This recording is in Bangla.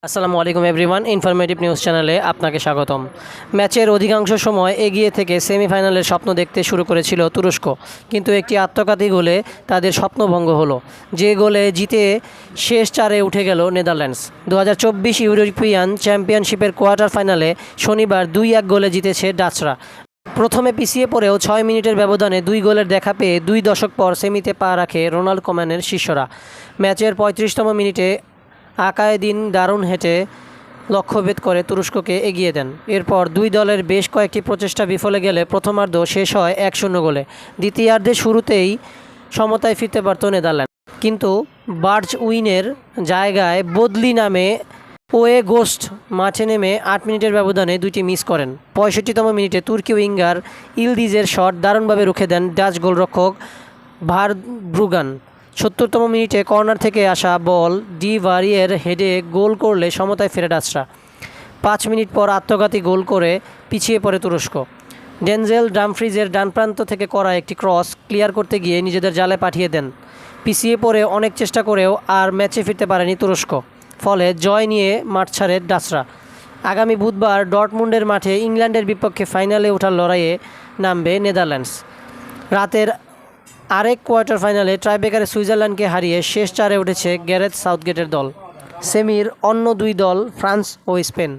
আসসালামু আলাইকুম এভরিওয়ান, ইনফরমেটিভ নিউজ চ্যানেলে আপনাকে স্বাগতম। ম্যাচের অধিকাংশ সময় এগিয়ে থেকে সেমিফাইনালের স্বপ্ন দেখতে শুরু করেছিল তুরস্ক, কিন্তু একটি আত্মঘাতী গোলে তাদের স্বপ্নভঙ্গ হলো। যে গোলে জিতে শেষ চারে উঠে গেল নেদারল্যান্ডস। 2024 ইউরোপিয়ান চ্যাম্পিয়নশিপের কোয়ার্টার ফাইনালে শনিবার 2-1 গোলে জিতেছে ডাচরা। প্রথমে পিছিয়ে পড়েও 6 মিনিটের ব্যবধানে 2 গোলের দেখা পেয়ে 2 দশক পর সেমিতে পা রাখে রোনাল্ড কোম্যানের শিষ্যরা। ম্যাচের 35তম মিনিটে আকায়েদিন দারুণ হেঁটে লক্ষ্যভেদ করে তুরস্ককে এগিয়ে দেন। এরপর দুই দলের বেশ কয়েকটি প্রচেষ্টা বিফলে গেলে প্রথমার্ধ শেষ হয় 1-0 গোলে। দ্বিতীয়ার্ধে শুরুতেই সমতায় ফিরতে পারত নেদারল্যান্ড, কিন্তু বার্জ উইনের জায়গায় বদলি নামে ওয়ে গোস্ট মাঠে নেমে 8 মিনিটের ব্যবধানে দুইটি মিস করেন। 65তম মিনিটে তুর্কি উইঙ্গার ইলদিজের শট দারুণভাবে রুখে দেন ডাচ গোলরক্ষক ভারব্রুগান। 70তম মিনিটে কর্নার থেকে আসা বল ডি ভারিয়ের হেডে গোল করলে সমতায় ফেরে ডাচরা। 5 মিনিট পর আত্মঘাতী গোল করে পিছিয়ে পড়ে তুরস্ক। ডেনজেল ডামফ্রিজের ডান প্রান্ত থেকে করা একটি ক্রস ক্লিয়ার করতে গিয়ে নিজেদের জালে পাঠিয়ে দেন। পিছিয়ে পড়ে অনেক চেষ্টা করেও আর ম্যাচে ফিরতে পারেনি তুরস্ক, ফলে জয় নিয়ে মাঠ ছাড়ে ডাচরা। আগামী বুধবার ডর্টমুন্ডের মাঠে ইংল্যান্ডের বিপক্ষে ফাইনালে ওঠার লড়াইয়ে নামবে নেদারল্যান্ডস। রাতের আরেক কোয়ার্টার ফাইনালে টাইব্রেকারে সুইজারল্যান্ডকে হারিয়ে শেষ চারে উঠেছে গ্যারেথ সাউথগেটের দল। সেমির অন্য দুই দল ফ্রান্স ও স্পেন।